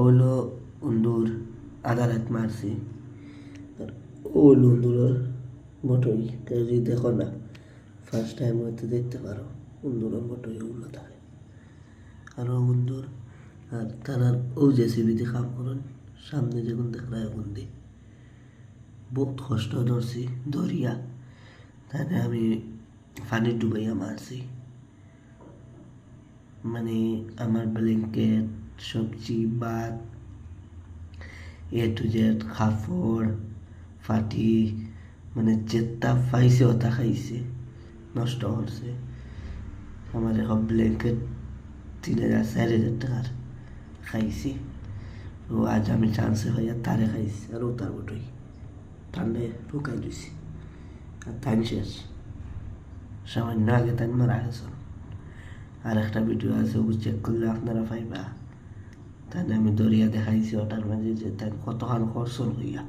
ওলো উন্দুর আধা রাত মারছি। আর ওলো উন্দুরের বটই কেউ যদি দেখো না, ফার্স্ট টাইম হয়তো দেখতে পারো উন্দুরের বটই ওগুলো থাকে। আর ও উন্দুর আর তারার ও জেসিবিতে কাম করেন, সামনে যখন দেখলাম এখন দি বহুত কষ্ট ধরছি ধরিয়া, তাহলে আমি পানি ডুবাইয়া মারছি। মানে আমার ব্ল্যাঙ্কেট, সবজি, ভাত, এ টু জেড, কাপড় ফাটি, মানে যেটা পাইছে ওটা খাইছে, নষ্ট করছে। আমার এখন ব্ল্যাঙ্কেট 3,000 4,000 টাকার খাইছি। ও আজ আমি চান্সে হইয়া তারে খাইছি, আর ও তার বটই ঠান্ডায় ঢুকাই দিছি। আর তাই শেষ, সামান্য আগে তাই মারা গেছে। আর একটা ভিডিও আছে, ও চেক করলে আপনারা পাইবা। তাই আমি দরিয়া দেখাইছি ওটার মাঝে যে তাই কতখান খরচর হইয়া।